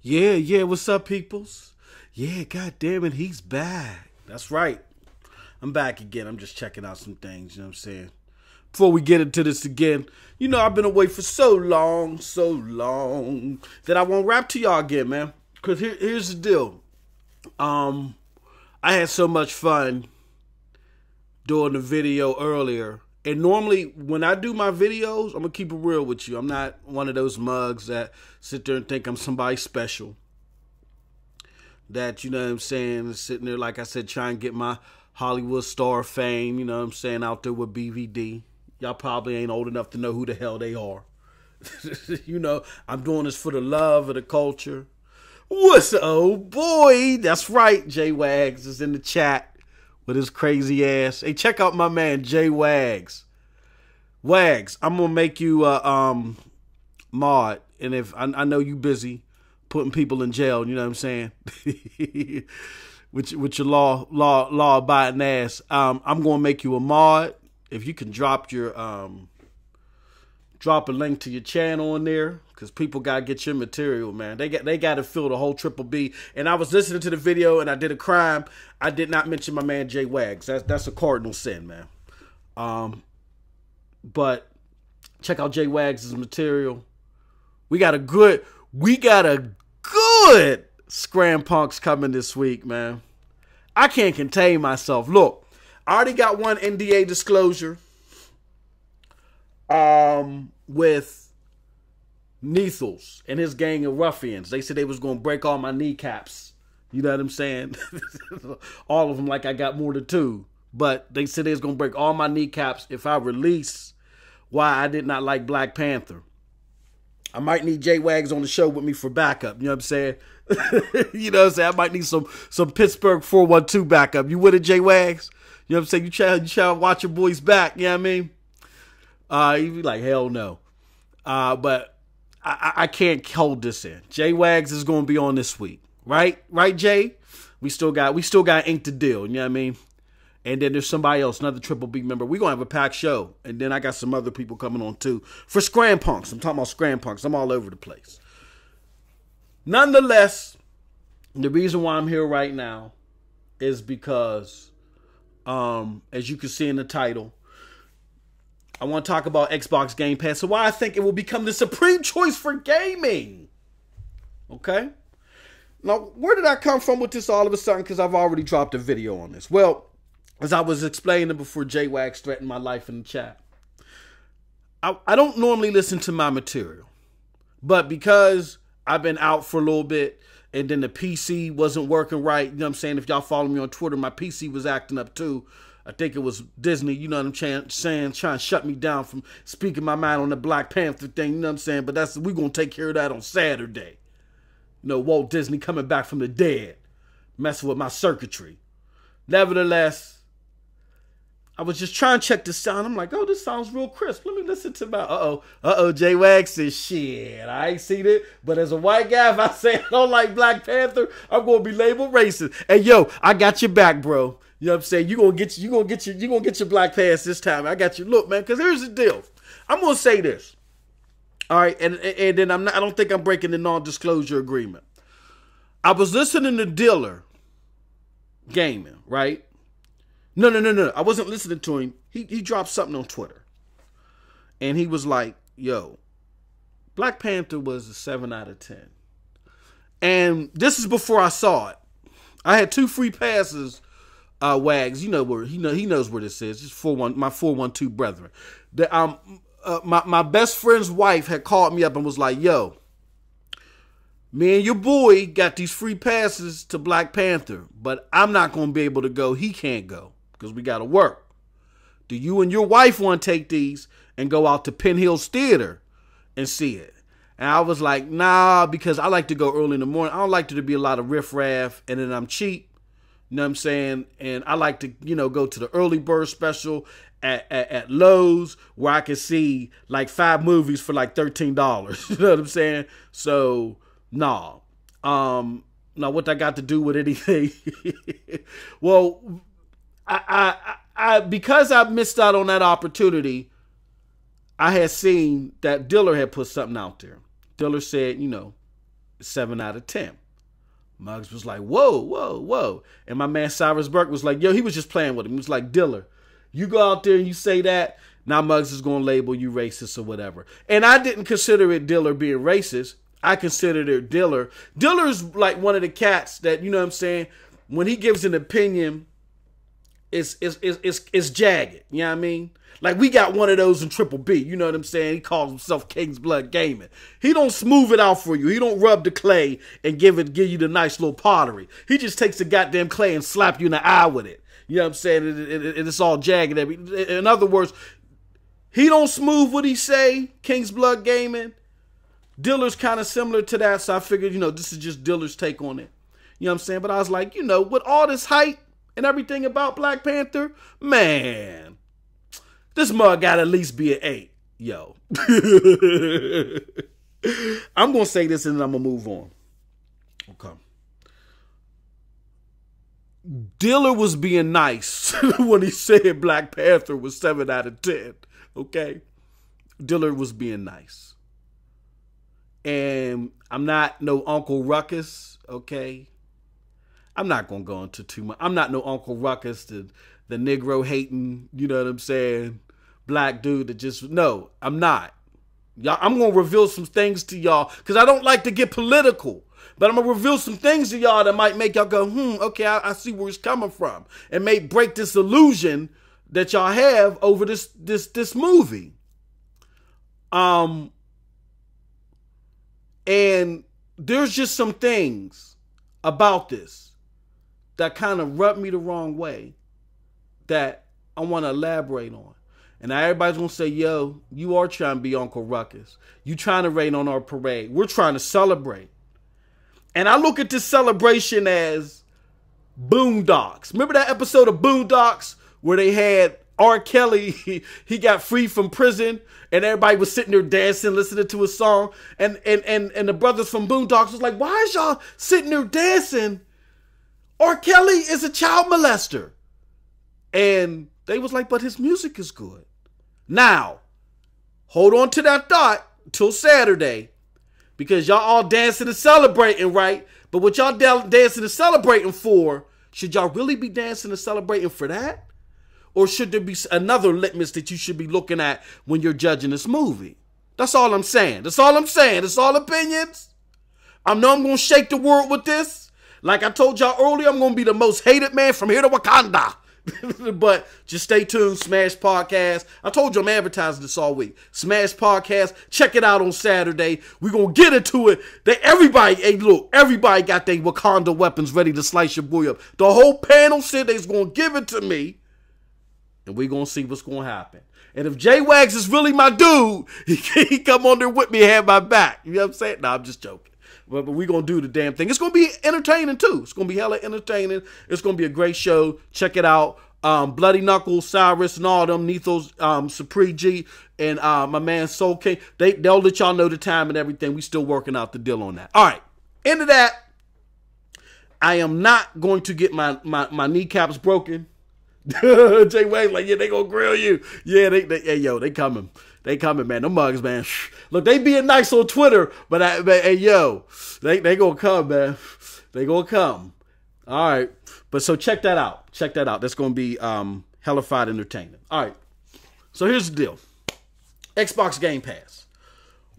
Yeah, what's up, peoples? Yeah, god damn it, he's back. That's right. I'm back again. I'm just checking out some things, you know what I'm saying? Before we get into this again, I've been away for so long, that I won't rap to y'all again, man. Because here's the deal. I had so much fun doing the video earlier. And normally, when I do my videos, I'm going to keep it real with you. I'm not one of those mugs that sit there and think I'm somebody special. That, you know what I'm saying, sitting there, like I said, trying to get my Hollywood star fame, you know what I'm saying, out there with BVD. Y'all probably ain't old enough to know who the hell they are. I'm doing this for the love of the culture. What's up, oh boy? That's right, JWAGS is in the chat with his crazy ass. Hey, check out my man, JWAGS. Wags, I'm going to make you a mod. And if I know you busy putting people in jail, you know what I'm saying? with your law abiding ass. I'm going to make you a mod. If you can drop a link to your channel in there, because people got to get your material, man. They got to fill the whole Triple B. And I was listening to the video and I did a crime. I did not mention my man Jay Wags. That's a cardinal sin, man. But check out Jay Wags' material. We got a good Scram Punks coming this week, man. I can't contain myself. Look, I already got one NDA disclosure with Neethles and his gang of ruffians. They said they was going to break all my kneecaps. You know what I'm saying? All of them, like I got more than two. But they said they was going to break all my kneecaps if I release why I did not like Black Panther. I might need JWAGS on the show with me for backup. You know what I'm saying? You know what I'm saying? I might need some Pittsburgh 412 backup. You with it, JWAGS? You know what I'm saying? You try to watch your boys back. You know what I mean? You'd be like, hell no. But I can't hold this in. JWAGS is going to be on this week. Right, Jay? We still got ink to deal. You know what I mean? And then there's somebody else, another Triple B member. We're going to have a packed show. And then I got some other people coming on too. For Scram Punks. I'm talking about Scram Punks. I'm all over the place. Nonetheless, the reason why I'm here right now is because, as you can see in the title, I want to talk about Xbox Gamepass. So why I think it will become the supreme choice for gaming. Okay? Now, where did I come from with this all of a sudden? Because I've already dropped a video on this. Well, as I was explaining before JWAGS threatened my life in the chat, I don't normally listen to my material. But because I've been out for a little bit and then the PC wasn't working right, you know what I'm saying? If y'all follow me on Twitter, my PC was acting up too. I think it was Disney, you know what I'm saying, trying to shut me down from speaking my mind on the Black Panther thing, you know what I'm saying? But we're going to take care of that on Saturday. Walt Disney coming back from the dead, messing with my circuitry. Nevertheless, I was just trying to check the sound. I'm like, oh, this sounds real crisp. Let me listen to my, JWAGS says, shit, I ain't seen it. But as a white guy, if I say I don't like Black Panther, I'm going to be labeled racist. Hey, yo, I got your back, bro. You know what I'm saying? You're going to get your Black Pass this time. I got you. Look, man, because here's the deal. I'm going to say this. All right, and then I don't think I'm breaking the non-disclosure agreement. I was listening to Diller gaming, right? No. I wasn't listening to him. He dropped something on Twitter. And he was like, yo, Black Panther was a 7 out of 10. And this is before I saw it. I had 2 free passes, Wags. You know where he knows where this is. It's my 412 brethren. My best friend's wife had called me up and was like, yo, me and your boy got these free passes to Black Panther, but I'm not going to be able to go. He can't go because we got to work. Do you and your wife want to take these and go out to Penn Hills Theater and see it? And I was like, nah, because I like to go early in the morning. I don't like there to be a lot of riffraff, and then I'm cheap. You know what I'm saying? And I like to, go to the early bird special at Lowe's where I can see like 5 movies for like $13. You know what I'm saying? So, nah. Now what that got to do with anything? Well, I because I missed out on that opportunity, I had seen that Diller had put something out there. Diller said, 7 out of 10. Muggs was like, whoa, whoa, whoa. And my man Cyrus Burke was like, yo, he was just playing with him. He was like, Diller, you go out there and you say that, now Muggs is going to label you racist or whatever. And I didn't consider it Diller being racist. I considered it Diller. Diller's like one of the cats that, you know what I'm saying, when he gives an opinion, it's jagged. You know what I mean? Like, we got one of those in Triple B. You know what I'm saying? He calls himself King's Blood Gaming. He don't smooth it out for you. He don't rub the clay and give you the nice little pottery. He just takes the goddamn clay and slap you in the eye with it. You know what I'm saying? It's all jagged. In other words, he don't smooth what he say, King's Blood Gaming. Diller's kind of similar to that, so I figured, this is just Diller's take on it. You know what I'm saying? But I was like, with all this hype and everything about Black Panther, man, this mug got to at least be an 8. Yo. I'm going to say this and then I'm going to move on. Okay. Diller was being nice when he said Black Panther was 7 out of 10. Okay? Diller was being nice. And I'm not no Uncle Ruckus, okay? I'm not going to go into too much. I'm not no Uncle Ruckus, the Negro hating, you know what I'm saying, black dude that just, no, I'm not. Y'all, I'm going to reveal some things to y'all because I don't like to get political. But I'm going to reveal some things to y'all that might make y'all go, okay, I see where it's coming from. And may break this illusion that y'all have over this movie. And there's just some things about this that kind of rubbed me the wrong way that I want to elaborate on. And now everybody's going to say, yo, you are trying to be Uncle Ruckus. You trying to rain on our parade. We're trying to celebrate. And I look at this celebration as Boondocks. Remember that episode of Boondocks where they had R. Kelly, he got free from prison and everybody was sitting there dancing, listening to his song. And the brothers from Boondocks was like, why is y'all sitting there dancing? R. Kelly is a child molester. And they was like, but his music is good. Now, hold on to that thought till Saturday. Because y'all all dancing and celebrating, right? But what y'all dancing and celebrating for, should y'all really be dancing and celebrating for that? Or should there be another litmus that you should be looking at when you're judging this movie? That's all I'm saying. That's all I'm saying. It's all opinions. I know I'm going to shake the world with this. Like I told y'all earlier, I'm going to be the most hated man from here to Wakanda. But just stay tuned. Smash Podcast. I told you I'm advertising this all week. Smash Podcast. Check it out on Saturday. We're going to get into it. Everybody got their Wakanda weapons ready to slice your boy up. The whole panel said they's going to give it to me. And we're going to see what's going to happen. And if JWAGS is really my dude, he come on there with me and have my back. You know what I'm saying? No, I'm just joking. But we're going to do the damn thing. It's going to be entertaining, too. It's going to be hella entertaining. It's going to be a great show. Check it out. Bloody Knuckles, Cyrus, and all them, Nethos, Supreme G, and my man Soul King. They'll let y'all know the time and everything. We still working out the deal on that. All right. Into that, I am not going to get my kneecaps broken. Jay Wayne like, yeah, they gonna grill you. Yeah, they coming. They coming, man. Them mugs, man. Look, they being nice on Twitter, but hey, yo, they gonna come, man. They gonna come. All right. But so check that out. Check that out. That's gonna be hellified entertainment. All right. So here's the deal. Xbox Game Pass.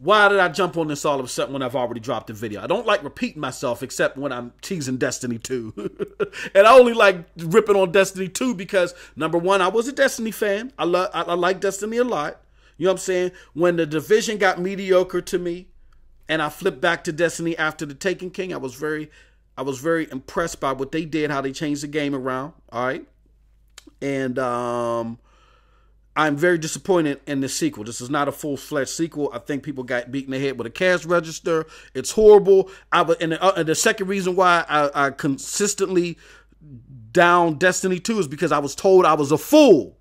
Why did I jump on this all of a sudden when I've already dropped the video? I don't like repeating myself except when I'm teasing Destiny 2. And I only like ripping on Destiny 2 because, number one, I was a Destiny fan. I like Destiny a lot. You know what I'm saying? When the Division got mediocre to me and I flipped back to Destiny after the Taken King, I was very impressed by what they did, how they changed the game around. All right. And I'm very disappointed in the sequel. This is not a full-fledged sequel. I think people got beaten in the head with a cash register. It's horrible. And the second reason why I consistently down Destiny 2 is because I was told I was a fool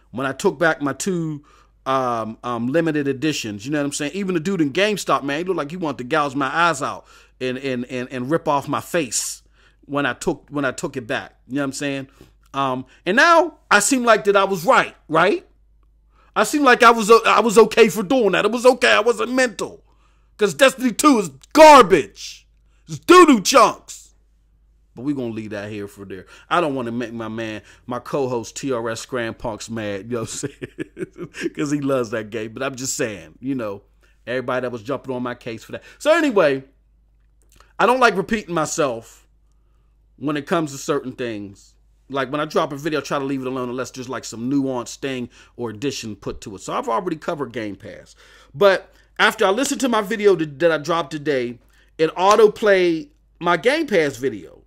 when I took back my 2 limited editions. You know what I'm saying? Even the dude in GameStop, man, he looked like he wanted to gouge my eyes out and rip off my face when I took it back. You know what I'm saying? And now I seem like that I was right? I seem like I was okay for doing that. It was okay. I wasn't mental. Because Destiny 2 is garbage. It's doo-doo chunks. But we're going to leave that here for there. I don't want to make my co-host TRS Scram Punks mad, you know what I'm saying? Because he loves that game. But I'm just saying, everybody that was jumping on my case for that. So anyway, I don't like repeating myself when it comes to certain things. Like when I drop a video, I try to leave it alone unless there's like some nuanced thing or addition put to it. So I've already covered Game Pass. But after I listened to my video that I dropped today, it auto-played my Game Pass video.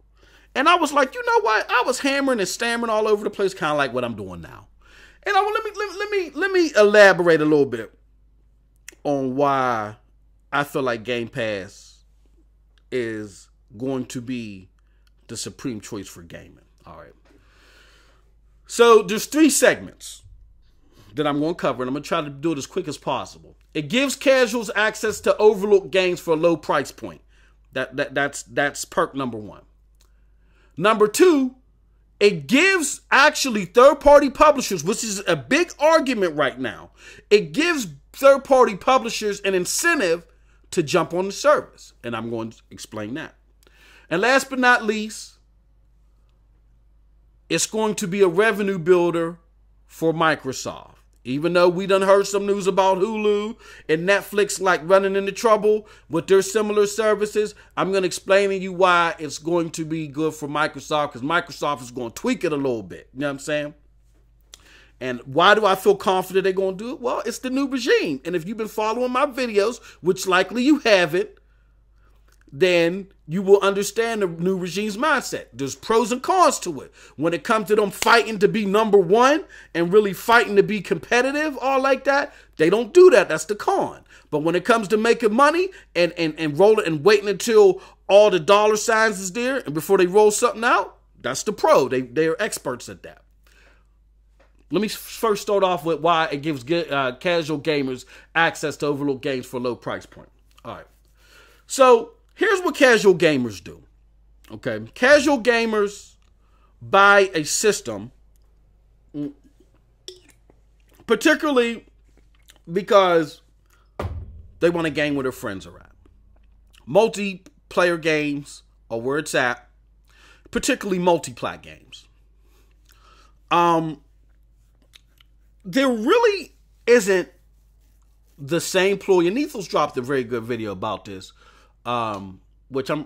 And I was like, you know what? I was hammering and stammering all over the place, kind of like what I'm doing now. And let me elaborate a little bit on why I feel like Game Pass is going to be the supreme choice for gaming. All right. So there's 3 segments that I'm going to cover, and I'm going to try to do it as quick as possible. It gives casuals access to overlooked games for a low price point. That's perk number 1. Number 2, it gives actually third-party publishers, which is a big argument right now. It gives third-party publishers an incentive to jump on the service. And I'm going to explain that. And last but not least, it's going to be a revenue builder for Microsoft. Even though we done heard some news about Hulu and Netflix like running into trouble with their similar services, I'm going to explain to you why it's going to be good for Microsoft, because Microsoft is going to tweak it a little bit. You know what I'm saying? And why do I feel confident they're going to do it? Well, it's the new regime. And if you've been following my videos, which likely you haven't, then you will understand the new regime's mindset. There's pros and cons to it. When it comes to them fighting to be number 1 and really fighting to be competitive, all like that, they don't do that. That's the con. But when it comes to making money and rolling and waiting until all the dollar signs is there and before they roll something out, that's the pro. They are experts at that. Let me first start off with why it gives casual gamers access to overlooked games for a low price point. All right. So here's what casual gamers do. Okay. Casual gamers buy a system, particularly because they want to game where their friends are at. Multiplayer games are where it's at, particularly multi-plat games. There really isn't the same ploy. And Ethel's dropped a very good video about this. Which I'm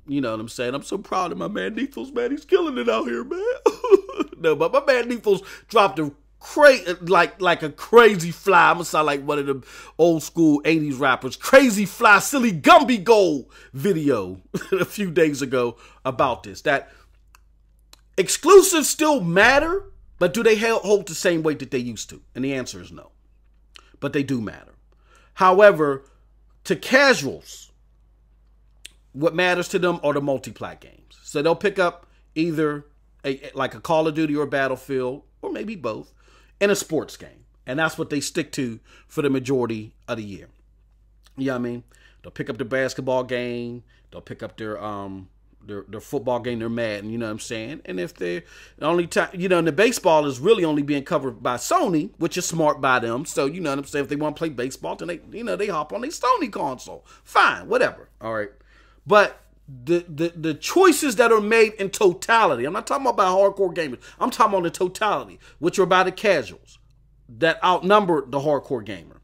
you know what I'm saying? I'm so proud of my man Nethos, man. He's killing it out here, man. No, but my man Nethos dropped a like a crazy fly. I'm gonna sound like one of them old school 80s rappers. Crazy fly, silly Gumby gold video a few days ago about this. That exclusives still matter, but do they hold the same weight that they used to? And the answer is no. But they do matter. However, to casuals, what matters to them are the multi-plat games. So they'll pick up either like a Call of Duty or Battlefield, or maybe both, in a sports game. And that's what they stick to for the majority of the year. You know what I mean? They'll pick up the basketball game. They'll pick up their football game, their Madden, you know what I'm saying? And if they're the only time, and the baseball is really only being covered by Sony, which is smart by them. So, you know what I'm saying? If they want to play baseball, then they hop on their Sony console. Fine, whatever. All right. But the choices that are made in totality, I'm not talking about hardcore gamers. I'm talking about the totality, which are by the casuals that outnumber the hardcore gamer,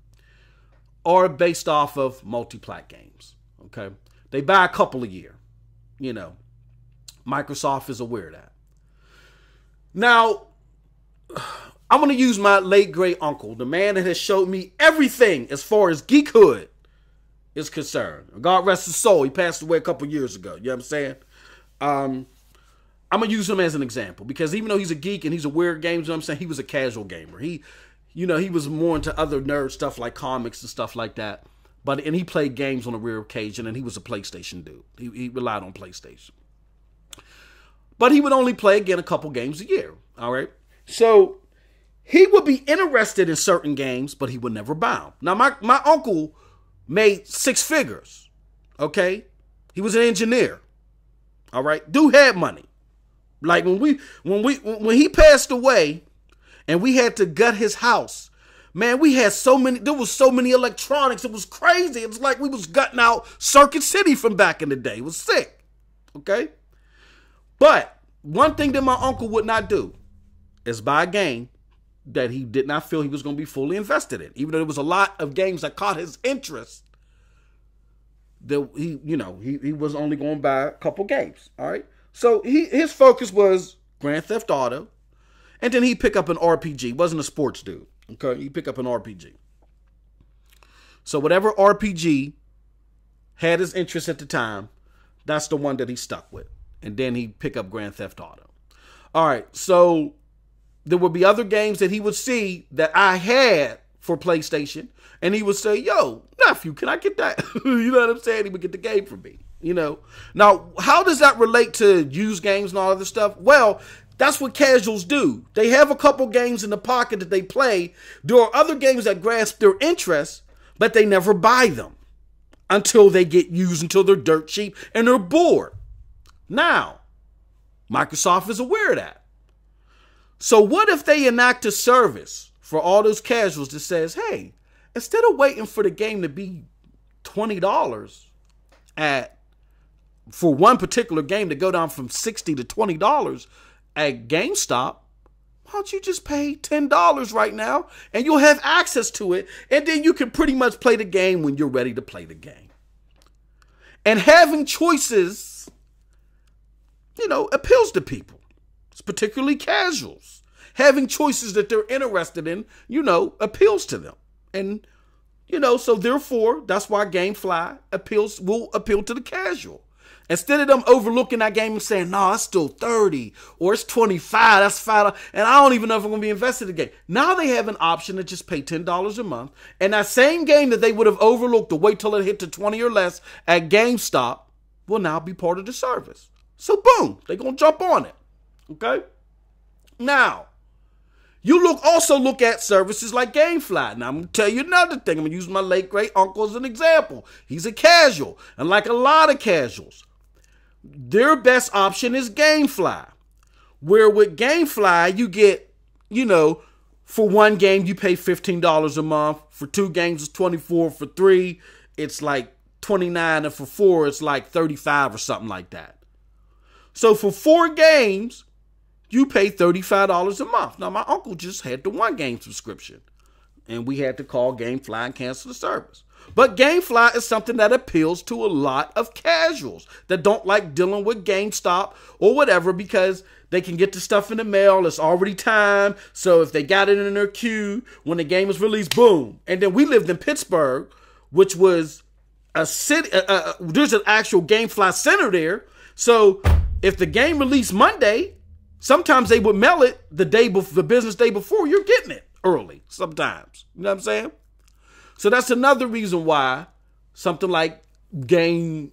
are based off of multi-plat games. Okay. They buy a couple a year. Microsoft is aware of that. Now, I'm going to use my late great uncle, the man that has showed me everything as far as geekhood is concerned. God rest his soul. He passed away a couple years ago. You know what I'm saying? I'm going to use him as an example because even though he's a geek and he's aware of games, you know what I'm saying, he was a casual gamer. He was more into other nerd stuff like comics and stuff like that. And he played games on a rare occasion, and he was a PlayStation dude. He relied on PlayStation. But he would only play, again, a couple games a year, all right? So he would be interested in certain games, but he would never buy them. Now, my uncle made 6 figures, okay? He was an engineer, all right? Dude had money. Like when he passed away and we had to gut his house, Man, we had there was so many electronics. It was crazy. It was like we was gutting out Circuit City from back in the day. It was sick. Okay? But one thing that my uncle would not do is buy a game that he did not feel he was going to be fully invested in. Even though there was a lot of games that caught his interest, that he was only going to buy a couple games. All right? So his focus was Grand Theft Auto, and then he'd pick up an RPG. Wasn't a sports dude. Okay? He'd pick up an RPG. So whatever RPG had his interest at the time, that's the one that he stuck with. And then he'd pick up Grand Theft Auto. All right, so there would be other games that he would see that I had for PlayStation, and he would say, yo, nephew, can I get that? You know what I'm saying? He would get the game for me, you know. Now, how does that relate to used games and all other stuff? Well, that's what casuals do. They have a couple games in the pocket that they play. There are other games that grasp their interest, but they never buy them until they get used, until they're dirt cheap and they're bored. Now, Microsoft is aware of that. So what if they enact a service for all those casuals that says, hey, instead of waiting for the game to be $20 for one particular game to go down from $60 to $20 at GameStop, why don't you just pay $10 right now and you'll have access to it, and then you can pretty much play the game when you're ready to play the game. And having choices, appeals to people. It's particularly casuals. Having choices that they're interested in, appeals to them. And, so therefore, that's why GameFly will appeal to the casual. Instead of them overlooking that game and saying, no, it's still 30 or it's 25, that's $5, and I don't even know if I'm going to be invested in the game. Now they have an option to just pay $10 a month, and that same game that they would have overlooked to wait till it hit to 20 or less at GameStop will now be part of the service. So boom, they're going to jump on it. Okay? Now, you also look at services like GameFly. Now, I'm going to tell you another thing. I'm going to use my late great uncle as an example. He's a casual. And like a lot of casuals, their best option is GameFly. Where with GameFly, you get, for one game, you pay $15 a month. For two games, it's $24. For three, it's like $29. And for four, it's like $35 or something like that. So for 4 games, you pay $35 a month. Now, my uncle just had the 1 game subscription, and we had to call GameFly and cancel the service. But GameFly is something that appeals to a lot of casuals that don't like dealing with GameStop or whatever, because they can get the stuff in the mail. It's already timed. So if they got it in their queue, when the game is released, boom. And then we lived in Pittsburgh, which was a city. There's an actual GameFly center there. So if the game released Monday, sometimes they would mail it the business day before. You're getting it early sometimes. You know what I'm saying? So that's another reason why something like Game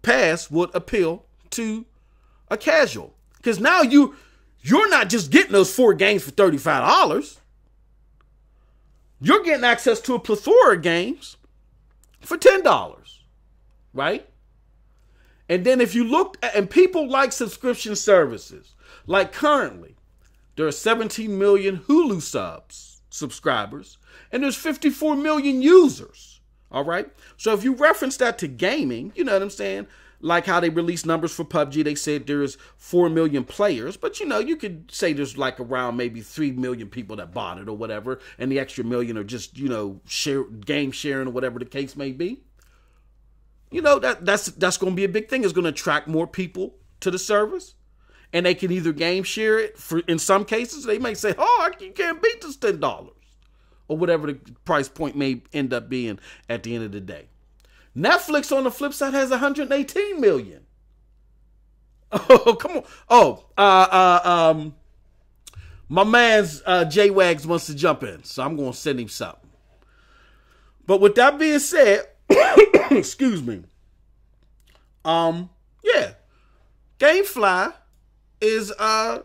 Pass would appeal to a casual. Because now you're not just getting those 4 games for $35. You're getting access to a plethora of games for $10. Right? And then if you look at, and people like subscription services, like currently, there are 17 million Hulu subscribers, and there's 54 million users. All right. So if you reference that to gaming, you know what I'm saying? Like how they released numbers for PUBG, they said there's 4 million players, but you could say there's like around maybe 3 million people that bought it or whatever, and the extra million are just, game sharing or whatever the case may be. That's going to be a big thing. It's going to attract more people to the service, and they can either game share it. In some cases, they may say, "Oh, you can't beat this $10," or whatever the price point may end up being at the end of the day. Netflix, on the flip side, has 118 million. Oh, come on! Oh, my man's JWAGS wants to jump in, so I'm going to send him something. But with that being said. Excuse me. Yeah. GameFly is a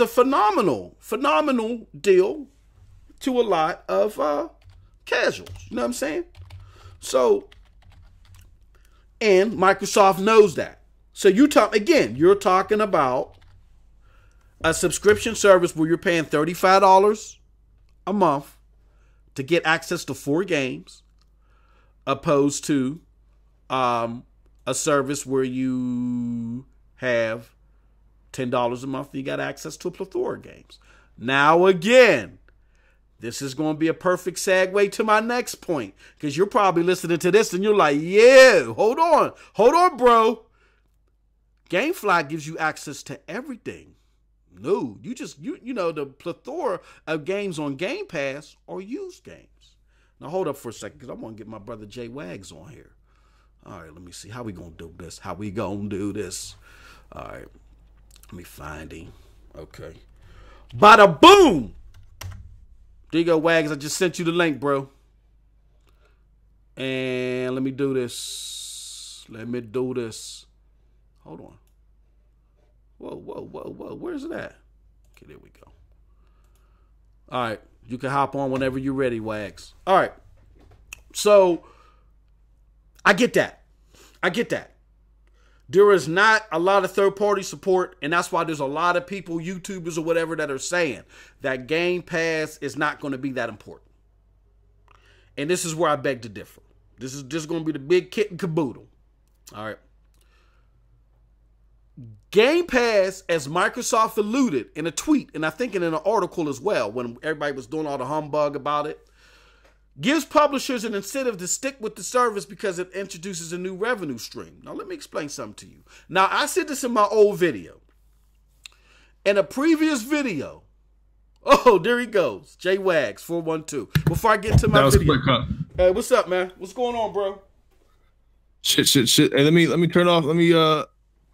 phenomenal deal to a lot of casuals. You know what I'm saying? So, and Microsoft knows that. So you're talking about a subscription service where you're paying $35 a month to get access to 4 games, opposed to a service where you have $10 a month and you got access to a plethora of games. Now again, this is going to be a perfect segue to my next point, because you're probably listening to this and you're like, yeah, hold on, bro. GameFly gives you access to everything. No, you know, the plethora of games on Game Pass are used games. Now hold up for a second, because I want to get my brother JWAGS on here. All right, let me see how we gonna do this. All right, let me find him. Okay, bada boom. There you go, Wags. I just sent you the link, bro. And let me do this. Hold on. Whoa. Where's it at? Okay, there we go. All right. You can hop on whenever you're ready, Wags. All right. So, I get that. There is not a lot of third-party support, and that's why there's a lot of people, YouTubers or whatever, that are saying that Game Pass is not going to be that important. And this is where I beg to differ. This is just going to be the big kit and caboodle. All right. Game Pass, as Microsoft alluded in a tweet, and I think in an article as well, when everybody was doing all the humbug about it, gives publishers an incentive to stick with the service because it introduces a new revenue stream. Now, let me explain something to you. Now, I said this in my old video. In a previous video, oh, there he goes, JWAGS 412. Before I get into my video, hey, what's up, man? What's going on, bro? Shit. Hey, let me turn off. Let me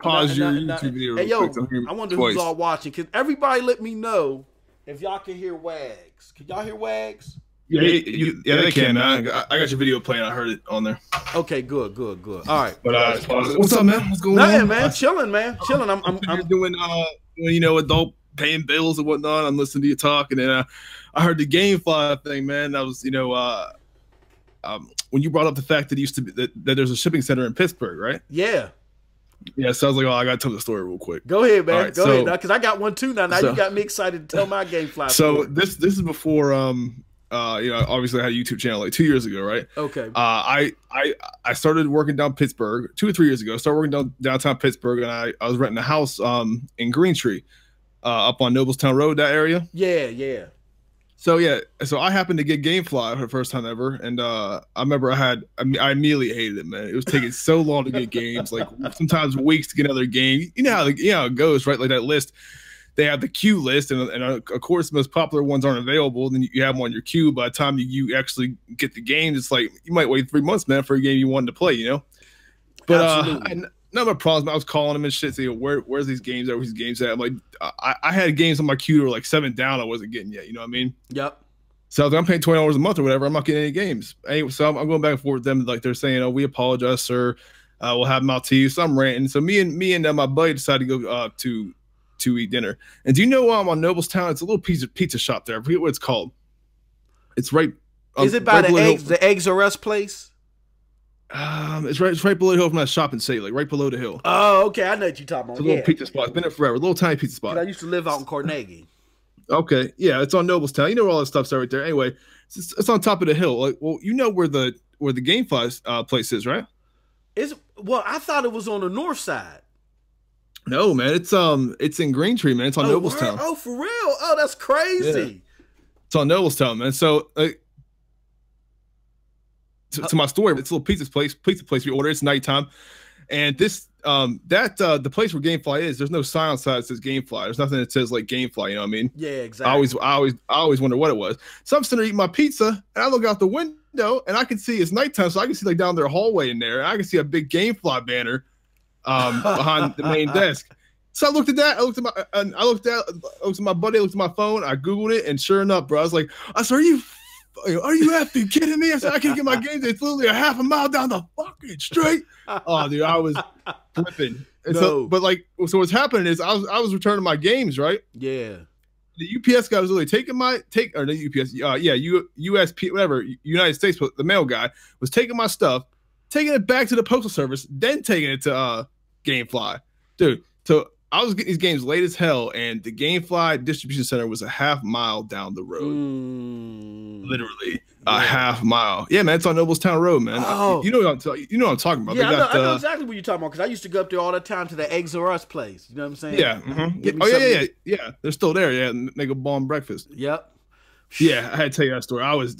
pause your YouTube video. Hey, yo, I wonder who's all watching, because everybody let me know if y'all can hear Wags. Can y'all hear Wags? Yeah, they can. I got your video playing. I heard it on there. Okay, good. All right. But what's up, man? What's going on? Nothing, man. Chilling, man. I'm doing adult paying bills and whatnot. I'm listening to you talk, and then I heard the GameFly thing, man. That was when you brought up the fact that that there's a shipping center in Pittsburgh, right? Yeah. Yeah, so I was like, I got to tell the story real quick. Go ahead, man. Right, Go ahead, because I got one too now. Now you got me excited to tell my GameFly story. So this is before obviously I had a YouTube channel like 2 years ago, right? Okay. I started working down Pittsburgh 2 or 3 years ago. I started working downtown Pittsburgh, and I was renting a house in Green Tree, up on Noblestown Road, that area. Yeah. So I happened to get GameFly for the first time ever, and I remember I immediately hated it, man. It was taking so long to get games, like sometimes weeks to get another game. You know how it goes, right? Like that list. They have the queue list, and of course, the most popular ones aren't available. Then you have them on your queue. By the time you actually get the games, it's like you might wait 3 months, man, for a game you wanted to play, you know? But none of my problems. I was calling them and shit, saying, where's these games at? Where's these games at? I'm like, I had games on my queue that were like 7 down. I wasn't getting yet. You know what I mean? Yep. So I was like, I'm paying $20 a month or whatever. I'm not getting any games. Anyway, so I'm going back and forth with them. Like they're saying, oh, we apologize, sir. We'll have them out to you. So I'm ranting. So me and my buddy decided to go to eat dinner. And do you know I'm on Noblestown? It's a little pizza shop there. I forget what it's called. It's right. Is it by the Eggs R Us place? It's right below the hill from that shopping city, like right below the hill. Oh, okay. I know what you're talking about. It's a little pizza spot. It's been there forever. A little tiny pizza spot. I used to live out in Carnegie. Okay. Yeah, it's on Noblestown. You know where all that stuff's right there. Anyway, it's on top of the hill. Like, well, you know where the GameFly place is, right? Well, I thought it was on the north side. No, man, it's in Green Tree, man. It's on Noblestown. Oh, for real? Oh, that's crazy. Yeah. It's on Noblestown, man. So, to my story, it's a little pizza place we order. It's nighttime, and this the place where GameFly is, there's no sign outside that says GameFly. There's nothing that says like GameFly. You know what I mean? Yeah, exactly. I always wonder what it was. So I'm sitting there eating my pizza, and I look out the window, and I can see it's nighttime, so I can see like down their hallway in there, and I can see a big GameFly banner behind the main desk. So I looked at that. I looked at my buddy. I looked at my phone. I Googled it, and sure enough, bro, I was like, "Are you effing kidding me?" I said, "I can't get my games. It's literally a half a mile down the fucking street." Oh, dude, I was flipping. So what's happening is I was returning my games, right? Yeah. The UPS guy was literally taking the UPS, USP, whatever, United States, but the mail guy was taking my stuff, taking it back to the postal service, then taking it to GameFly, dude. So I was getting these games late as hell, and the GameFly distribution center was a half mile down the road. Literally a half mile. Yeah, man, it's on Noblestown Road, man. Oh. You know what I'm talking about. Yeah, I know exactly what you're talking about because I used to go up there all the time to the Eggs R Us place. You know what I'm saying? Yeah. Mm-hmm. Yeah. They're still there. Yeah, make a bomb breakfast. Yep. Yeah, I had to tell you that story. I wish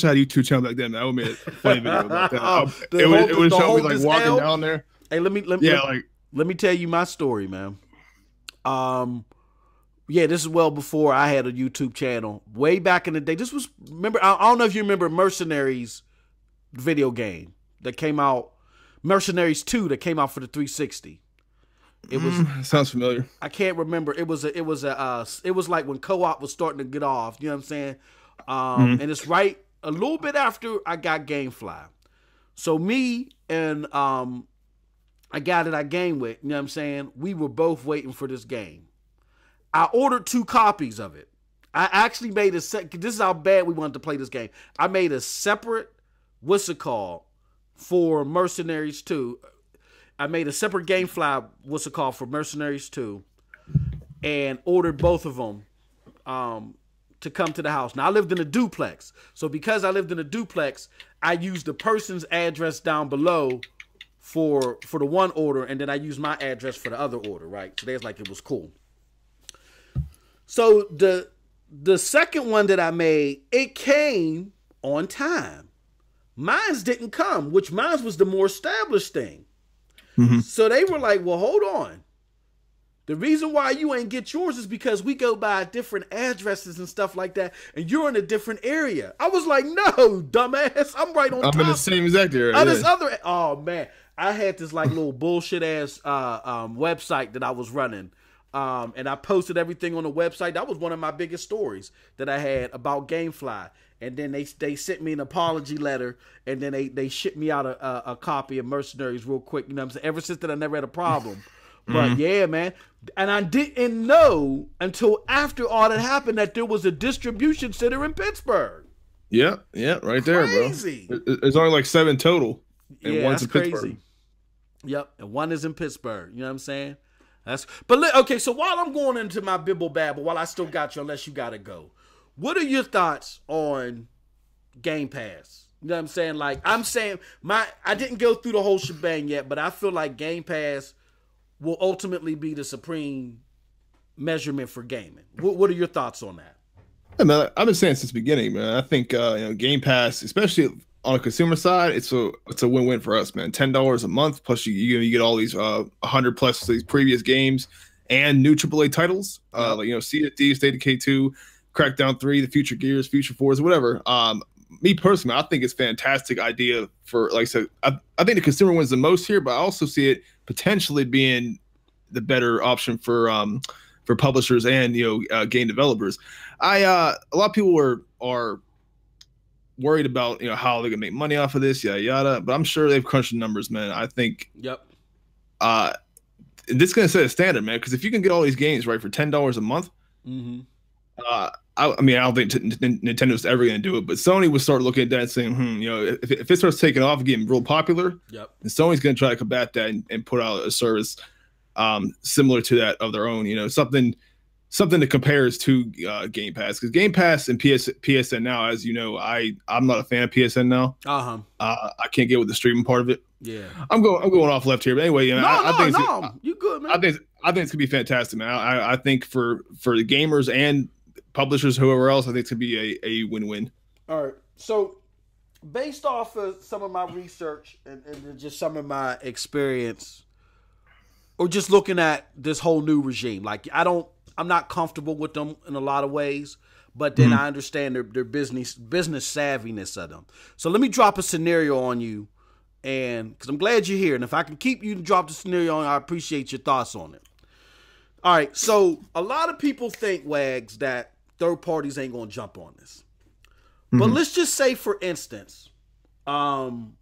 I had a YouTube channel back then. Man. I would have made a funny video about that. It would show me like walking down there. Hey, let me tell you my story, man. Yeah, this is well before I had a YouTube channel. Way back in the day. I don't know if you remember Mercenaries video game that came out, Mercenaries 2 that came out for the 360. It was sounds familiar. I can't remember. It was like when co-op was starting to get off, you know what I'm saying? And it's right a little bit after I got Gamefly. So me and a guy that I game with, you know what I'm saying? We were both waiting for this game. I ordered 2 copies of it. I actually made this is how bad we wanted to play this game. I made a separate for Mercenaries 2. I made a separate Gamefly for Mercenaries 2 and ordered both of them to come to the house. Now I lived in a duplex. So because I lived in a duplex, I used the person's address down below for the one order, and then I used my address for the other order, right? So there's like it was cool. So the second one that I made, it came on time. Mine's didn't come, which mine was the more established thing. Mm-hmm. So they were like, well, hold on. The reason why you ain't get yours is because we go by different addresses and stuff like that, and you're in a different area. I was like, no, dumbass. I'm right on top. I'm in the same exact area. Oh, man. I had this like little bullshit ass website that I was running. And I posted everything on the website. That was one of my biggest stories that I had about Gamefly. And then they sent me an apology letter, and then they shipped me out a copy of Mercenaries real quick. You know what I'm saying? Ever since then, I never had a problem. But yeah, man. And I didn't know until after all that happened that there was a distribution center in Pittsburgh. Yeah, right there, crazy. Bro. There's only like 7 total. And one's in Pittsburgh. Crazy. Yep, and one is in Pittsburgh. You know what I'm saying? Okay, so while I'm going into my bibble babble, while I still got you, unless you gotta go, what are your thoughts on Game Pass? You know what I'm saying? Like I didn't go through the whole shebang yet, but I feel like Game Pass will ultimately be the supreme measurement for gaming. What are your thoughts on that? Yeah, man, I've been saying since the beginning, man. I think Game Pass, especially on the consumer side, it's a win-win for us, man. $10 a month plus you get all these 100 plus these previous games and new AAA titles, like Sea of Thieves, State of K2, Crackdown 3, the Future Gears, Future Force, whatever. Me personally, I think it's a fantastic idea for, like I said, I think the consumer wins the most here, but I also see it potentially being the better option for publishers and game developers. A lot of people are worried about how they're gonna make money off of this, yada yada. But I'm sure they've crunched the numbers, man. I think this is gonna set a standard, man. Because if you can get all these games right for $10 a month, I don't think Nintendo's ever gonna do it. But Sony would start looking at that and saying, if it starts taking off and getting real popular, then Sony's gonna try to combat that and put out a service similar to that of their own. Something that compares to Game Pass, because Game Pass and PSN now, as you know, I'm not a fan of PSN now. I can't get with the streaming part of it. Yeah, I'm going off left here, but anyway, I think you good, man. I think it's gonna be fantastic, man. I think for the gamers and publishers, whoever else, I think it's gonna be a win-win. All right, so based off of some of my research and just some of my experience, or just looking at this whole new regime, like I'm not comfortable with them in a lot of ways, but then I understand their business savviness of them. So let me drop a scenario on you, and because I'm glad you're here, and if I can keep you to drop the scenario on, I appreciate your thoughts on it. All right, so a lot of people think, Wags, that third parties ain't gonna jump on this, but let's just say, for instance, Microsoft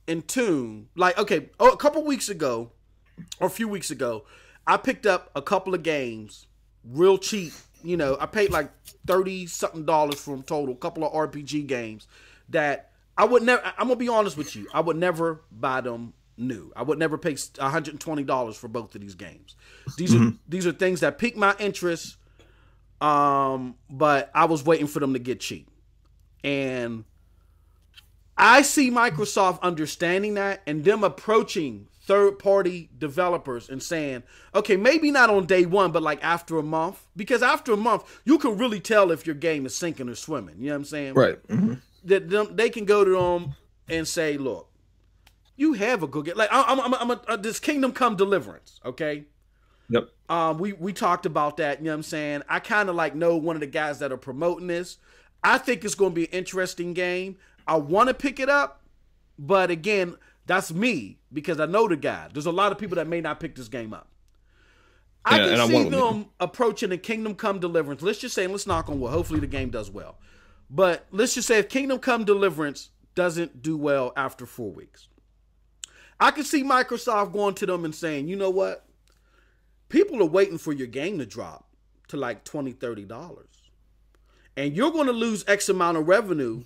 and Tune, a couple weeks ago or a few weeks ago, I picked up a couple of games real cheap. I paid like $30-something for them total, a couple of RPG games that I would never, I'm going to be honest with you, I would never buy them new. I would never pay $120 for both of these games. These are things that pique my interest, but I was waiting for them to get cheap. And I see Microsoft understanding that and them approaching third-party developers and saying, okay, maybe not on day one, but like after a month. Because after a month, you can really tell if your game is sinking or swimming. You know what I'm saying? Right. That they can go to them and say, look, you have a good game. Like, this Kingdom Come Deliverance, okay? Yep. We talked about that, you know what I'm saying? I kind of like know one of the guys that are promoting this. I think it's going to be an interesting game. I want to pick it up, but again, that's me because I know the guy. There's a lot of people that may not pick this game up. I can see them approaching the Kingdom Come Deliverance. Let's just say, let's knock on wood. Hopefully the game does well. But let's just say if Kingdom Come Deliverance doesn't do well after 4 weeks, I can see Microsoft going to them and saying, you know what? People are waiting for your game to drop to like $20, $30. And you're going to lose X amount of revenue.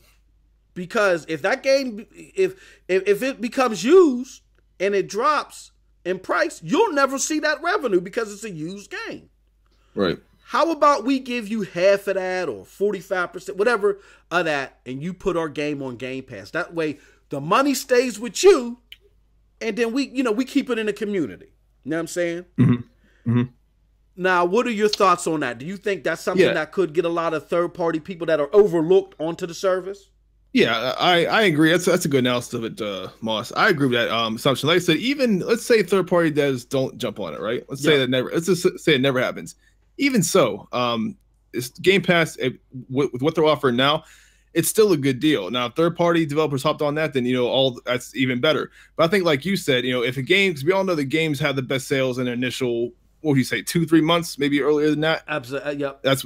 Because if that game, if it becomes used and it drops in price, you'll never see that revenue because it's a used game. Right. How about we give you half of that or 45%, whatever of that, and you put our game on Game Pass. That way the money stays with you, and then we keep it in the community. You know what I'm saying? Now, what are your thoughts on that? Do you think that's something that could get a lot of third-party people that are overlooked onto the service? Yeah, I agree. That's a good analysis of it, Moss. I agree with that assumption. Like I said, even let's say third party devs don't jump on it, right? Let's just say it never happens. Even so, it's Game Pass with what they're offering now, it's still a good deal. Now, if third party developers hopped on that, then that's even better. But I think, like you said, if a game, because we all know the games have the best sales in their initial, what would you say, 2-3 months, maybe earlier than that. Absolutely, yep. That's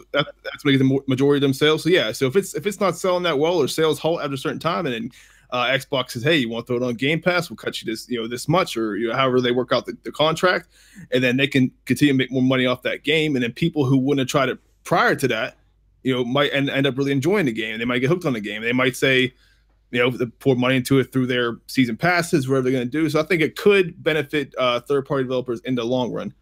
making the majority of them sales. So yeah, so if it's not selling that well or sales halt after a certain time, and then Xbox says, hey, you want to throw it on Game Pass? We'll cut you this much, or however they work out the contract, and then they can continue to make more money off that game. And then people who wouldn't have tried it prior to that, might end up really enjoying the game. They might get hooked on the game. They might say, they pour money into it through their season passes, whatever they're going to do. So I think it could benefit third party developers in the long run.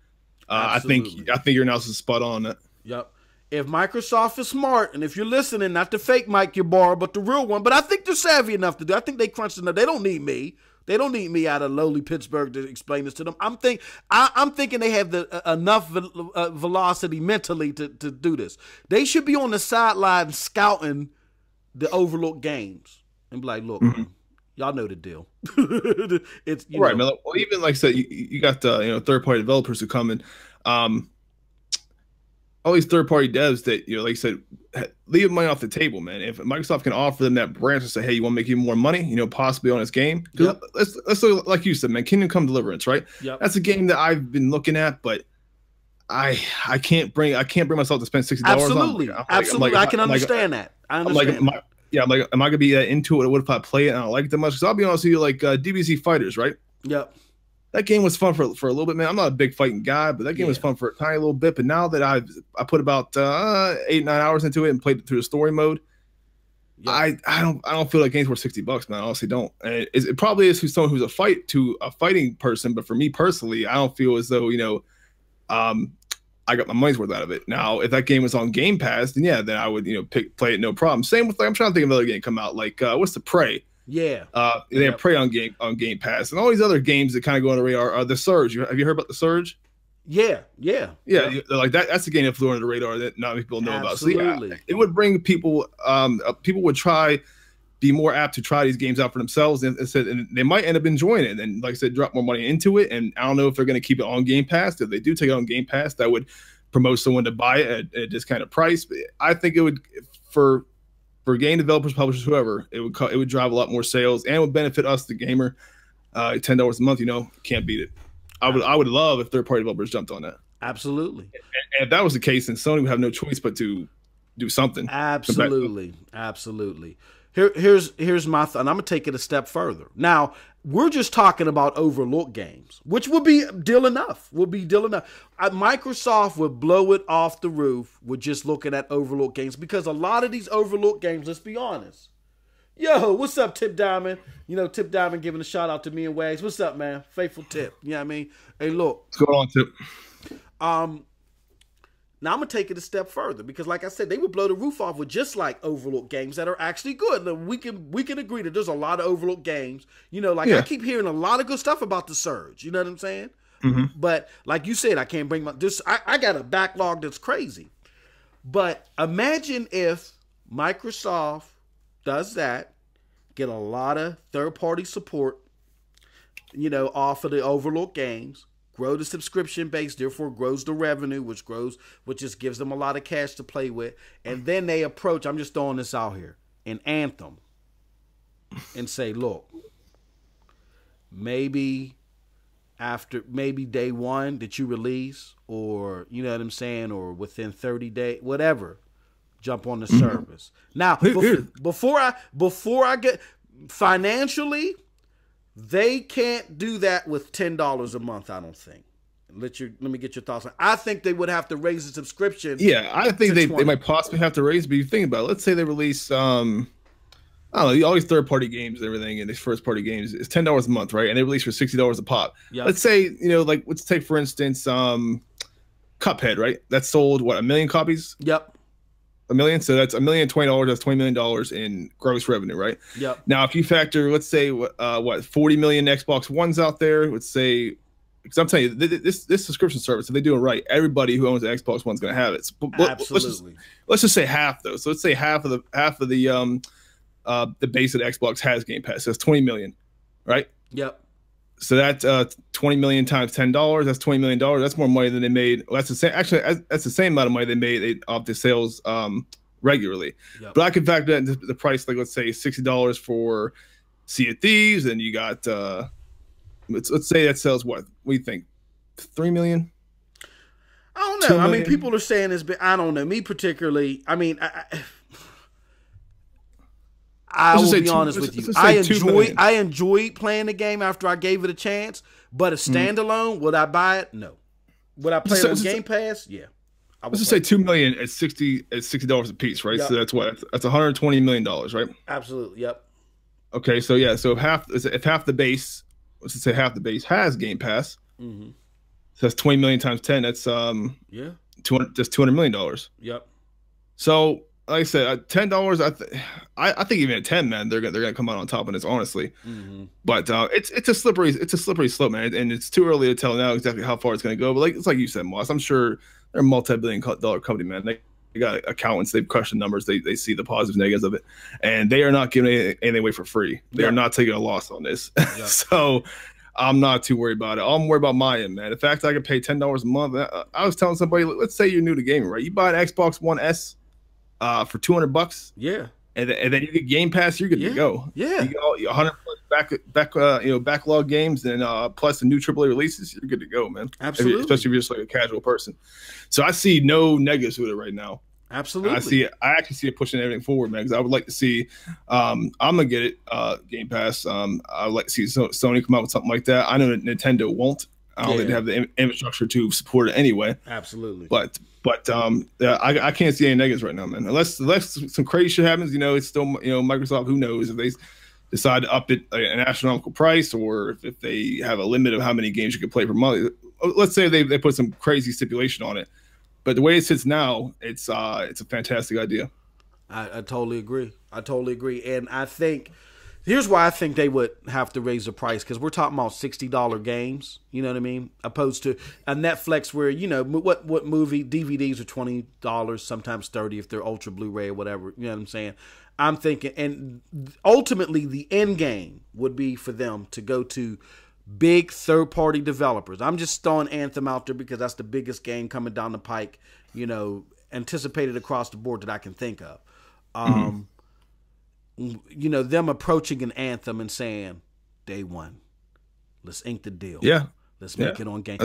I think your analysis is spot on. Yep. If Microsoft is smart, and if you're listening, not the fake mic you borrow, but the real one, but I think they're savvy enough to do. I think they crunched enough. They don't need me. They don't need me out of lowly Pittsburgh to explain this to them. I'm thinking they have enough velocity mentally to do this. They should be on the sideline scouting the overlooked games and be like, look, man, y'all know the deal. It's right, man. Well, even like I said, you got third party developers who come in, all these third party devs that like you said, leave money off the table, man. If Microsoft can offer them that branch and say, hey, you want to make even more money, possibly on this game. Yep. Let's look, like you said, man, Kingdom Come Deliverance, right? Yep. That's a game that I've been looking at, but I can't bring myself to spend $60 Absolutely. on. Absolutely. I can understand that. I understand. Am I gonna be into it? What if I play it and I don't like it that much? Because I'll be honest with you, like DBZ Fighters, right? Yep. That game was fun for a little bit, man. I'm not a big fighting guy, but that game was fun for a tiny little bit. But now that I put about 8-9 hours into it and played it through the story mode, I don't feel like games worth $60, man. I honestly don't. And it probably is someone who's a fighting person, but for me personally, I don't feel as though I got my money's worth out of it. Now, if that game was on Game Pass, then I would play it no problem. Same with I'm trying to think of another game come out like what's the Prey? Yeah. They have Prey on Game Pass, and all these other games that kind of go on the radar are the Surge. Have you heard about the Surge? Yeah. Like that's the game that flew under the radar that not many people know about. So it would bring people. People would be more apt to try these games out for themselves, and they might end up enjoying it. And like I said, drop more money into it. And I don't know if they're going to keep it on Game Pass. If they do take it on Game Pass, that would promote someone to buy it at a discounted price. But I think it would for game developers, publishers, whoever, it would drive a lot more sales and would benefit us, the gamer. $10 a month, can't beat it. I would love if third party developers jumped on that. Absolutely. And if that was the case, then Sony would have no choice but to do something. Absolutely. Here's my thought, and I'm gonna take it a step further. Now, we're just talking about overlooked games, which would be deal enough. Microsoft would blow it off the roof with just looking at overlooked games, because a lot of these overlooked games, let's be honest, Yo, what's up, Tip Diamond? You know, Tip Diamond giving a shout out to me and Wags. What's up, man? Faithful Tip. You know what I mean? Hey, look. What's going on, Tip? Now I'm gonna take it a step further because, like I said, they would blow the roof off with just like overlooked games that are actually good. Now, we can agree that there's a lot of overlooked games. You know, like I keep hearing a lot of good stuff about the Surge. You know what I'm saying? Mm-hmm. But like you said, I can't bring my this. I got a backlog that's crazy. But imagine if Microsoft does that, get a lot of third-party support, you know, off of the overlooked games, grow the subscription base, therefore grows the revenue, which just gives them a lot of cash to play with. And then they approach, I'm just throwing this out here, an Anthem and say, look, maybe day one that you release, or you know what I'm saying, or within 30 days, whatever, jump on the service. Now, before I get financially, they can't do that with $10 a month, I don't think. Let me get your thoughts on it. I think they would have to raise the subscription. Yeah, I think they might possibly have to raise, but you think about it. Let's say they release I don't know, all these third-party games and everything, and these first-party games, it's $10 a month, right? And they release for $60 a pop. Yep. Let's say, you know, like, let's take, for instance, Cuphead, right? That sold, what, 1 million copies? Yep. 1 million? So that's $1,020. That's $20 million in gross revenue, right? Yep. Now, if you factor, let's say, 40 million Xbox Ones out there, let's say, because I'm telling you, this subscription service, if they do it right, everybody who owns an Xbox One's going to have it. So, absolutely. Let's just say half, though. So let's say half of the base of the Xbox has Game Pass. So that's 20 million, right? Yep. So that's 20 million times $10. That's $20 million. That's more money than they made. Well, that's the same. Actually, that's the same amount of money they made off the sales regularly. Yep. But I could factor that into the price, like let's say $60 for Sea of Thieves, and you got let's say that sells what? What do you think? 3 million? I don't know. I mean, people are saying this, but I don't know. Me particularly, I mean, I will be honest with you. I enjoyed playing the game after I gave it a chance, but a standalone, would I buy it? No. Would I play it on Game Pass? Yeah. Let's just say 2 million at $60 a piece, right? Yep. So that's what? That's $120 million, right? Absolutely. Yep. Okay, so yeah, so if half the base, let's just say half the base has Game Pass, so that's 20 million times 10. That's $200 million. Yep. So like I said, $10. I think even at 10, man, they're gonna come out on top of this, honestly. But it's a slippery slope, man, and it's too early to tell now exactly how far it's gonna go. But it's like you said, Moss, I'm sure they're a multi-billion-dollar company, man. They got accountants, they've crushed the numbers, they see the positives, negatives of it, and they are not giving anything away for free. They are not taking a loss on this. So I'm not too worried about it. I'm worried about my end, man. The fact that I could pay $10 a month. I was telling somebody, let's say you're new to gaming, right? You buy an Xbox One S for $200, yeah, and then you get Game Pass, you're good to go. Yeah, you get all 100 backlog games, and plus the new AAA releases, you're good to go, man. Absolutely, especially if you're just like a casual person. So I see no negatives with it right now. Absolutely, I actually see it pushing everything forward, man. Because I would like to see, I'm gonna get it, Game Pass. I would like to see Sony come out with something like that. I know that Nintendo won't. I don't think they have the infrastructure to support it anyway. Absolutely. But I can't see any negatives right now, man. Unless some crazy shit happens, it's still, Microsoft, who knows if they decide to up it an astronomical price, or if they have a limit of how many games you can play per month. Let's say they put some crazy stipulation on it. But the way it sits now, it's a fantastic idea. I totally agree. And I think here's why I think they would have to raise the price, because we're talking about $60 games, you know what I mean? Opposed to a Netflix where, what movie DVDs are $20, sometimes $30 if they're Ultra Blu-ray or whatever, you know what I'm saying? I'm thinking, and ultimately the end game would be for them to go to big third-party developers. I'm just throwing Anthem out there because that's the biggest game coming down the pike, anticipated across the board that I can think of. Them approaching an Anthem and saying, day one, let's ink the deal. Yeah. Let's make it on game.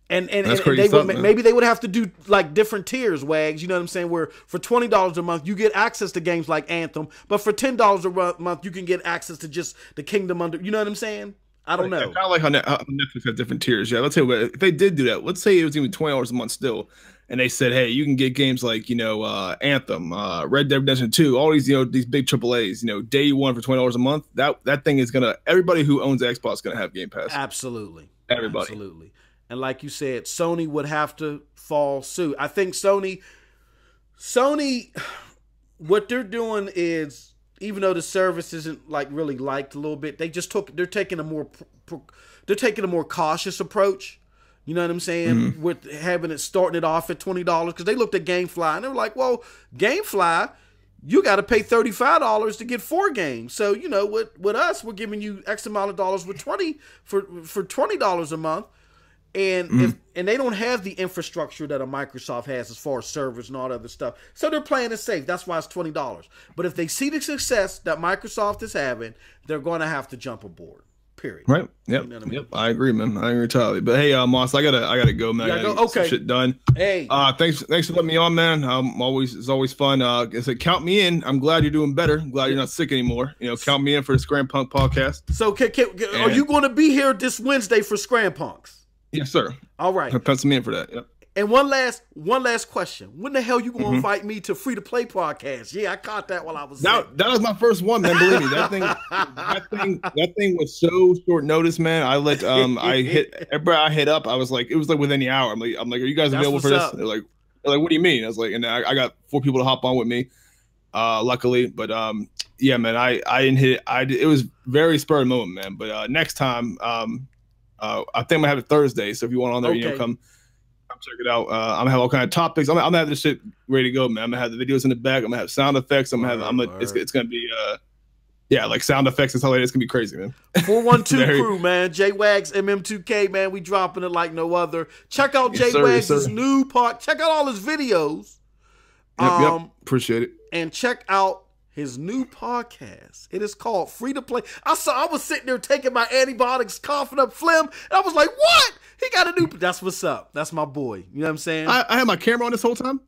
And they maybe they would have to do like different tiers, Wags. You know what I'm saying? Where for $20 a month, you get access to games like Anthem, but for $10 a month, you can get access to just the Kingdom under, you know what I'm saying? I don't know. Kind of like how Netflix has different tiers. Yeah, let's say if they did do that, let's say it was even $20 a month still. and they said, hey, you can get games like, Anthem, Red Dead Redemption 2, all these, these big AAAs, day one for $20 a month. That thing is everybody who owns Xbox is gonna have Game Pass. Absolutely. Everybody. Absolutely. And like you said, Sony would have to fall suit. I think Sony, what they're doing is, even though the service isn't like really liked a little bit, they're taking a more cautious approach. You know what I'm saying? Mm-hmm. With starting it off at $20, because they looked at GameFly and they were like, well, GameFly, you got to pay $35 to get 4 games. So, with us, we're giving you X amount of dollars for $20 a month. And and they don't have the infrastructure that a Microsoft has as far as servers and all that other stuff. So they're playing it safe. That's why it's $20. But if they see the success that Microsoft is having, they're going to have to jump aboard. Period. Right. Yep. You know what I mean? Yep. I agree, man. I agree entirely. But hey, Moss, I gotta go, man. I gotta get some shit done. Hey. Thanks for letting me on, man. It's always fun. I said, count me in. I'm glad you're doing better. I'm glad you're not sick anymore. Count me in for the Scram Punk podcast. So are you going to be here this Wednesday for Scram Punks? Yes, sir. All right. Pencil me in for that. Yep. And one last question. When the hell you gonna invite me to Free to Play podcast? Yeah, I caught that while I was that was my first one, man. Believe me, that thing was so short notice, man. I hit everybody I hit up. I was like, it was like within the hour. I'm like, are you guys available for this? They're like, what do you mean? I was like, and I got 4 people to hop on with me, luckily. But yeah, man, I didn't hit it. It was very spur of the moment, man. But next time, I think I'm gonna have it Thursday. So if you want on there, come check it out. I'm gonna have all kind of topics. I'm gonna have this shit ready to go, man. I'm gonna have the videos in the back. I'm gonna have sound effects. It's gonna be like sound effects and stuff like that. It's gonna be crazy, man. 412 crew, man. JWAGS, MM2K, man. We dropping it like no other. Check out JWAGS' new part. Check out all his videos. Yep. Appreciate it. And check out his new podcast. It is called Free to Play. I was sitting there taking my antibiotics, coughing up phlegm, and I was like, what? He got a new... That's what's up. That's my boy. You know what I'm saying? I had my camera on this whole time?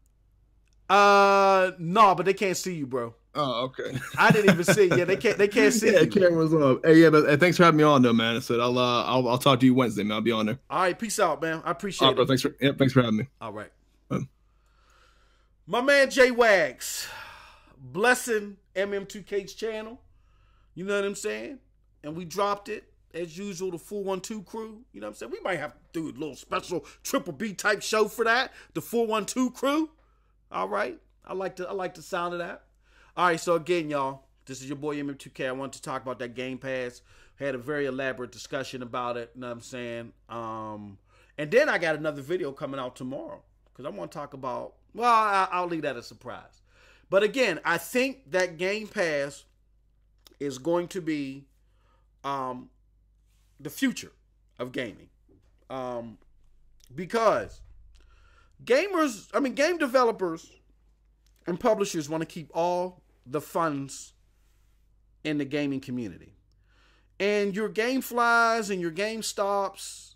No, but they can't see you, bro. Oh, okay. I didn't even see you. Yeah, they can't see you. Yeah, camera's on. Hey, yeah, but thanks for having me on, though, man. I said I'll talk to you Wednesday, man. I'll be on there. All right, peace out, man. I appreciate it. Bro, thanks for having me. All right. My man JWAGS, blessing MM2K's channel. You know what I'm saying? And we dropped it. As usual, the 412 crew. You know what I'm saying? We might have to do a little special Triple B type show for that. The 412 crew. All right. I like the sound of that. All right. So again, y'all, this is your boy MM2K. I wanted to talk about that Game Pass. Had a very elaborate discussion about it. You know what I'm saying? And then I got another video coming out tomorrow because I want to talk about. Well, I'll leave that a surprise. But again, I think that Game Pass is going to be the future of gaming. Because game developers and publishers want to keep all the funds in the gaming community. And your GameFlies and your GameStops,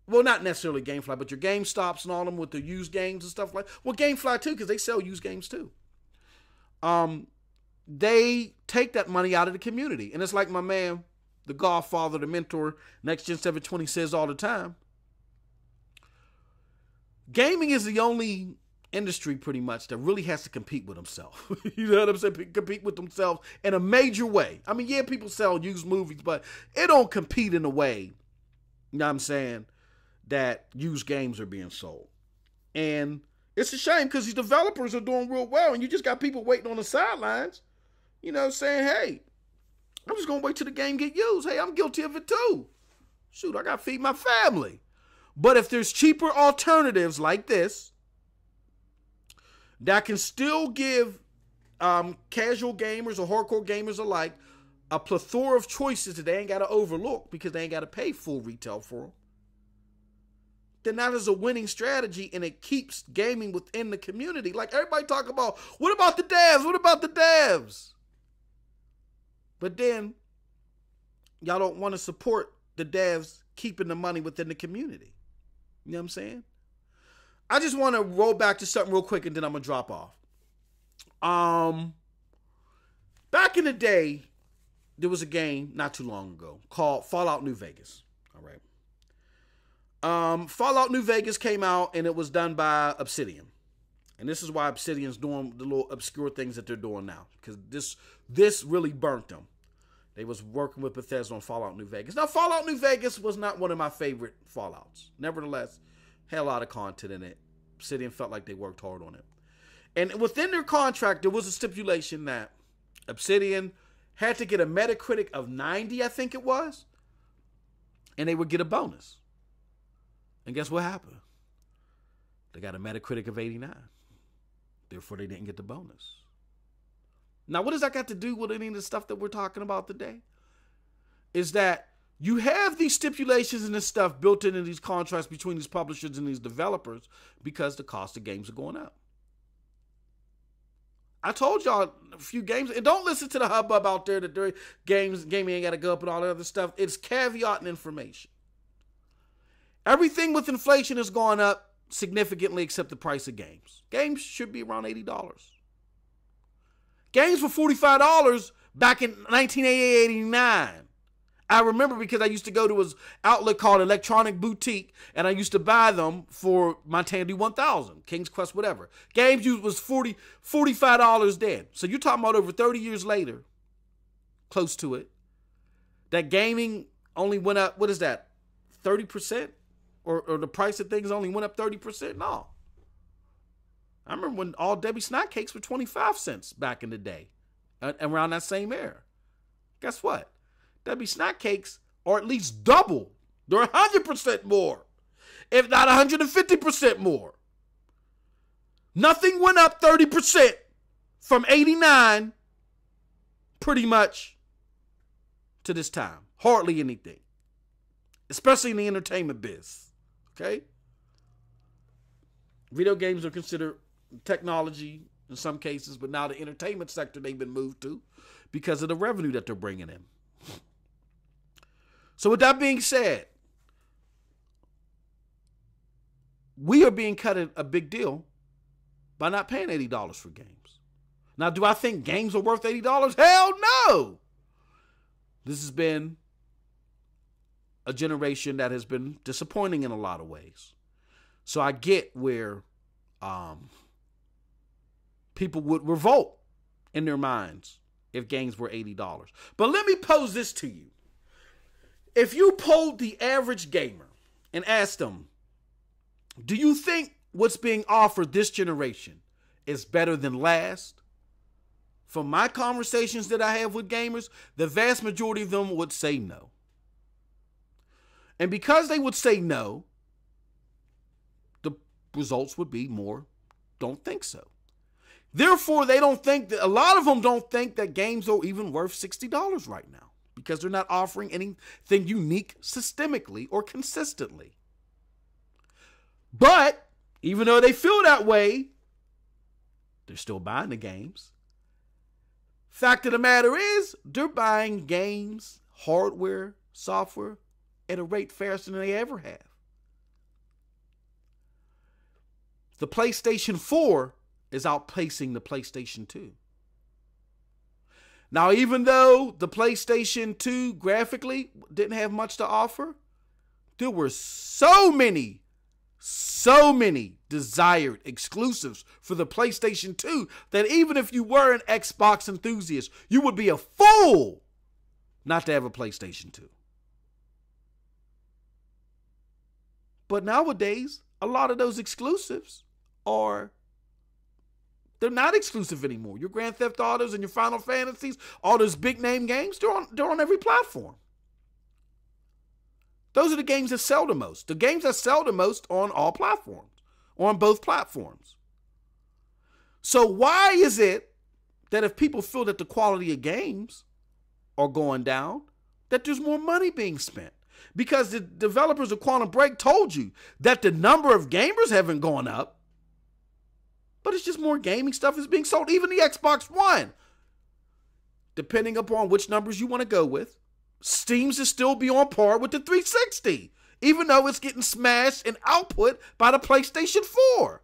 well, not necessarily GameFly, but your GameStops and all them with the used games and stuff like that. Well, GameFly too, because they sell used games too. They take that money out of the community. And it's like my man, the godfather, the mentor, Next Gen 720 says all the time. Gaming is the only industry pretty much that really has to compete with himself. You know what I'm saying? Compete with themselves in a major way. I mean, yeah, people sell used movies, but it don't compete in a way, you know what I'm saying, that used games are being sold. And it's a shame because these developers are doing real well, and you just got people waiting on the sidelines, you know, saying, hey, I'm just going to wait till the game get used. Hey, I'm guilty of it too. Shoot, I got to feed my family. But if there's cheaper alternatives like this that can still give casual gamers or hardcore gamers alike a plethora of choices that they ain't got to overlook because they ain't got to pay full retail for them, then that is a winning strategy, and it keeps gaming within the community. Like everybody talk about, what about the devs? What about the devs? But then y'all don't want to support the devs keeping the money within the community. You know what I'm saying? I just want to roll back to something real quick and then I'm going to drop off. Back in the day, there was a game not too long ago called Fallout New Vegas. All right. Fallout New Vegas came out, and it was done by Obsidian. And this is why Obsidian's doing the little obscure things that they're doing now. Because this really burnt them. They was working with Bethesda on Fallout New Vegas. Now, Fallout New Vegas was not one of my favorite Fallouts. Nevertheless, had a lot of content in it. Obsidian felt like they worked hard on it. And within their contract, there was a stipulation that Obsidian had to get a Metacritic of 90, I think it was. And they would get a bonus. And guess what happened? They got a Metacritic of 89. Therefore, they didn't get the bonus. Now, what does that got to do with any of the stuff that we're talking about today? Is that you have these stipulations and this stuff built into these contracts between these publishers and these developers because the cost of games are going up. I told y'all a few games, and don't listen to the hubbub out there that gaming ain't got to go up and all that other stuff. It's caveat and information. Everything with inflation has gone up significantly except the price of games. Games should be around $80. Games for $45 back in 1989. I remember because I used to go to his outlet called Electronic Boutique, and I used to buy them for my Tandy 1000, King's Quest, whatever. Games used was $45 then. So you're talking about over 30 years later, close to it, that gaming only went up, what is that, 30%? Or the price of things only went up 30%? No. I remember when all Debbie snack cakes were 25 cents back in the day, around that same era. Guess what? Debbie snack cakes are at least double. They're 100% more, if not 150% more. Nothing went up 30% from 89 pretty much to this time. Hardly anything, especially in the entertainment biz. Okay? Video games are considered technology in some cases, but now the entertainment sector they've been moved to because of the revenue that they're bringing in. So with that being said, we are being cut a big deal by not paying $80 for games. Now, do I think games are worth $80? Hell no! This has been a generation that has been disappointing in a lot of ways. So I get where people would revolt in their minds if games were $80. But let me pose this to you. If you polled the average gamer and asked them, do you think what's being offered this generation is better than last? From my conversations that I have with gamers, the vast majority of them would say no. And because they would say no, the results would be more, don't think so. Therefore, they don't think that, a lot of them don't think that games are even worth $60 right now because they're not offering anything unique systemically or consistently. But even though they feel that way, they're still buying the games. Fact of the matter is, they're buying games, hardware, software, at a rate faster than they ever have. The PlayStation 4 is outpacing the PlayStation 2. Now, even though the PlayStation 2 graphically didn't have much to offer, there were so many desired exclusives for the PlayStation 2 that even if you were an Xbox enthusiast, you would be a fool not to have a PlayStation 2. But nowadays, a lot of those exclusives they're not exclusive anymore. Your Grand Theft Autos and your Final Fantasies, all those big name games, they're on every platform. Those are the games that sell the most. The games that sell the most on all platforms, on both platforms. So why is it that if people feel that the quality of games are going down, that there's more money being spent? Because the developers of Quantum Break told you that the number of gamers haven't gone up, but it's just more gaming stuff is being sold. Even the Xbox One, depending upon which numbers you want to go with, seems to still be on par with the 360, even though it's getting smashed in output by the PlayStation 4.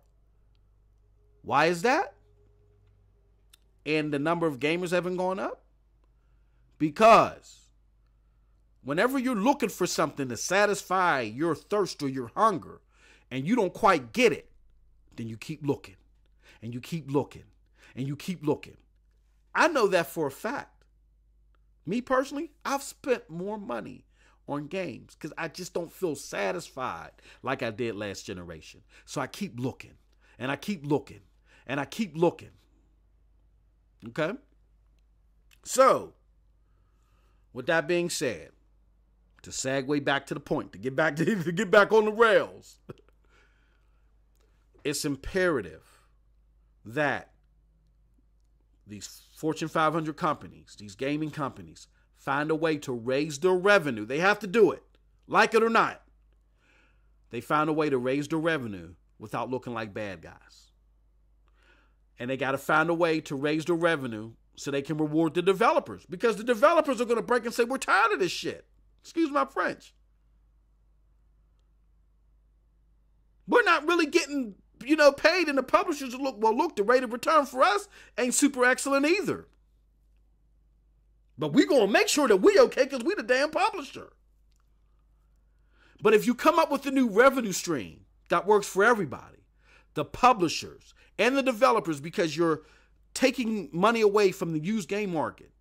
Why is that? And the number of gamers haven't gone up? Because Whenever you're looking for something to satisfy your thirst or your hunger and you don't quite get it, then you keep looking and you keep looking and you keep looking. I know that for a fact. Me personally, I've spent more money on games because I just don't feel satisfied like I did last generation. So I keep looking and I keep looking and I keep looking. Okay? So, with that being said, to segue back to the point, to get back on the rails, it's imperative that these Fortune 500 companies, these gaming companies, find a way to raise their revenue. They have to do it, like it or not. They find a way to raise their revenue without looking like bad guys. And they got to find a way to raise their revenue so they can reward the developers, because the developers are going to break and say, we're tired of this shit. Excuse my French. We're not really getting, paid, and the publishers look, the rate of return for us ain't super excellent either. But we going to make sure that we okay because we the damn publisher. But if you come up with a new revenue stream that works for everybody, the publishers and the developers, because you're taking money away from the used game market,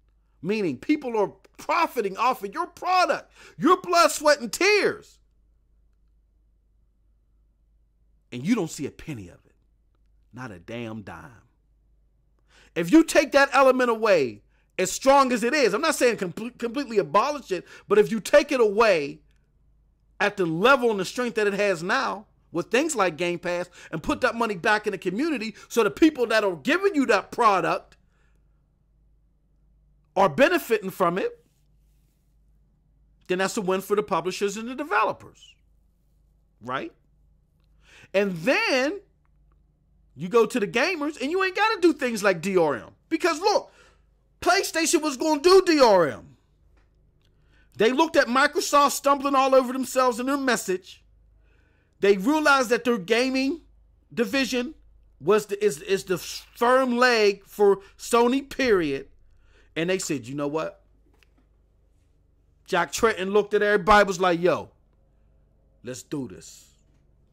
meaning people are profiting off of your product, your blood, sweat, and tears, and you don't see a penny of it, not a damn dime. If you take that element away, as strong as it is, I'm not saying completely abolish it, but if you take it away at the level and the strength that it has now, with things like Game Pass, and put that money back in the community so the people that are giving you that product are benefiting from it, then that's a win for the publishers and the developers, right? And then you go to the gamers and you ain't got to do things like DRM. Because look, PlayStation was going to do DRM. They looked at Microsoft stumbling all over themselves in their message. They realized that their gaming division is the firm leg for Sony, period. And they said, you know what? Jack Tretton looked at everybody, was like, yo, let's do this.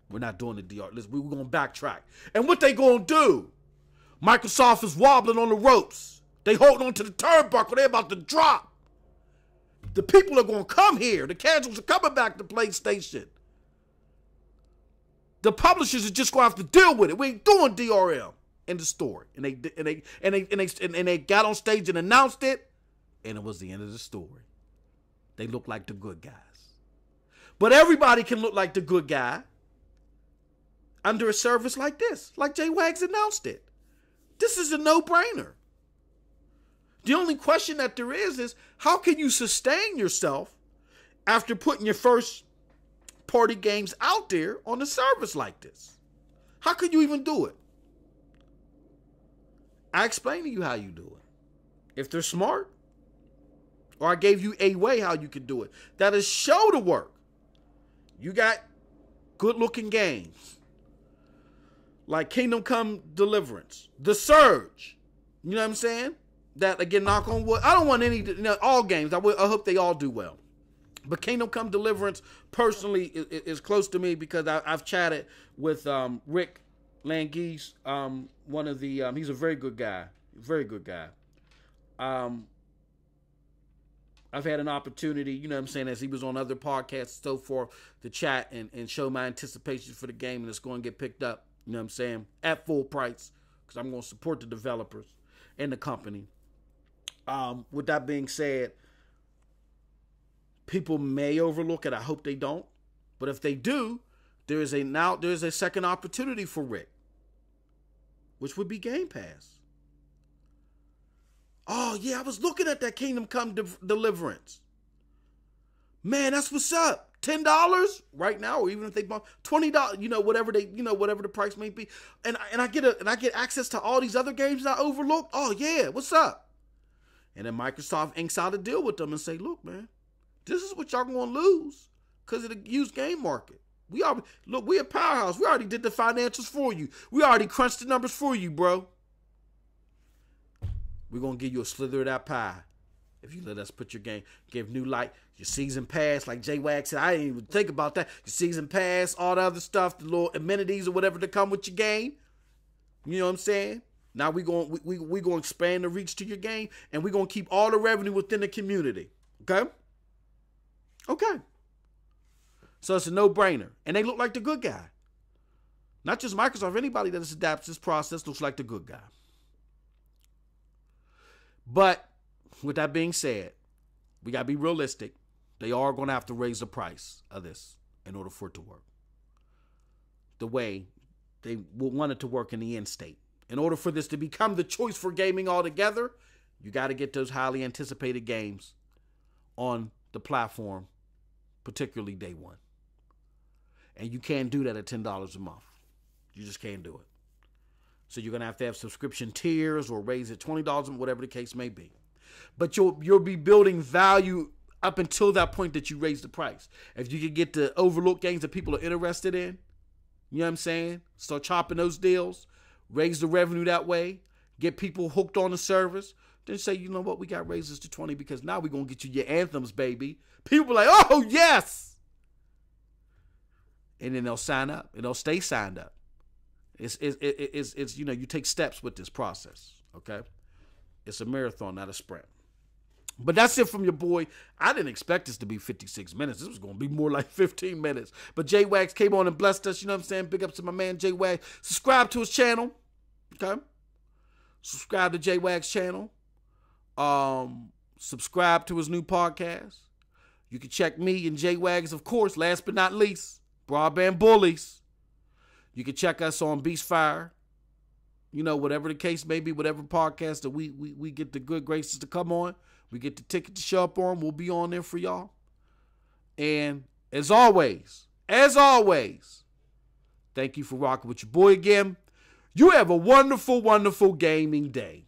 We're not doing the DR. We're going to backtrack. And what they going to do? Microsoft is wobbling on the ropes. They holding on to the turnbuckle. They're about to drop. The people are going to come here. The casuals are coming back to PlayStation. The publishers are just going to have to deal with it. We ain't doing DRM in the story. And they got on stage and announced it, and it was the end of the story. They look like the good guys. But everybody can look like the good guy under a service like this, like JWAGS announced it. This is a no-brainer. The only question that there is how can you sustain yourself after putting your first party games out there on a service like this? How could you even do it? I explained to you how you do it. If they're smart, or I gave you a way how you could do it. That is show the work. You got good-looking games like Kingdom Come Deliverance, The Surge. You know what I'm saying? That, again, knock on wood. I don't want any, all games. I hope they all do well. But Kingdom Come Deliverance, personally, is close to me because I've chatted with Rick Langeese, one of the, he's a very good guy. Very good guy. I've had an opportunity, you know what I'm saying, as he was on other podcasts and so forth, to chat and show my anticipation for the game, and it's going to get picked up, you know what I'm saying, at full price, because I'm going to support the developers and the company. With that being said, people may overlook it. I hope they don't. But if they do, there is a second opportunity for Rick, which would be Game Pass. Oh, yeah, I was looking at that Kingdom Come Deliverance. Man, that's what's up. $10 right now, or even if they bought $20, whatever the price may be. And I get access to all these other games that I overlooked. Oh, yeah, what's up? And then Microsoft inks out a deal with them and say, look, man, this is what y'all going to lose because of the used game market. We a powerhouse. We already did the financials for you. We already crunched the numbers for you, bro. We're going to give you a slither of that pie. If you let us put your game, give new light, your season pass, like JWAGS said, I didn't even think about that. Your season pass, all the other stuff, the little amenities or whatever that come with your game. You know what I'm saying? Now we going to expand the reach to your game, and we're going to keep all the revenue within the community. Okay? Okay. So it's a no-brainer. And they look like the good guy. Not just Microsoft. Anybody that adapts this process looks like the good guy. But with that being said, we got to be realistic. They are going to have to raise the price of this in order for it to work the way they will want it to work in the end state. In order for this to become the choice for gaming altogether, you got to get those highly anticipated games on the platform, particularly day one. And you can't do that at $10 a month. You just can't do it. So you're going to have subscription tiers or raise it $20, whatever the case may be. But you'll be building value up until that point that you raise the price. If you can get the overlooked games that people are interested in, you know what I'm saying? Start chopping those deals, raise the revenue that way, get people hooked on the service, then say, you know what, we got raises to 20 because now we're going to get you your anthems, baby. People are like, oh, yes. And then they'll sign up and they'll stay signed up. It's you know, you take steps with this process, okay? It's a marathon, not a sprint. But that's it from your boy. I didn't expect this to be 56 minutes. This was going to be more like 15 minutes. But JWAGS came on and blessed us. You know what I'm saying? Big up to my man JWAGS. Subscribe to his channel. Okay? Subscribe to JWAGS channel. Subscribe to his new podcast. You can check me and JWAGS, of course, last but not least, Broadband Bullies. You can check us on Beastfire. You know, whatever the case may be, whatever podcast that we get the good graces to come on. We get the ticket to show up on. We'll be on there for y'all. And as always, thank you for rocking with your boy again. You have a wonderful, wonderful gaming day.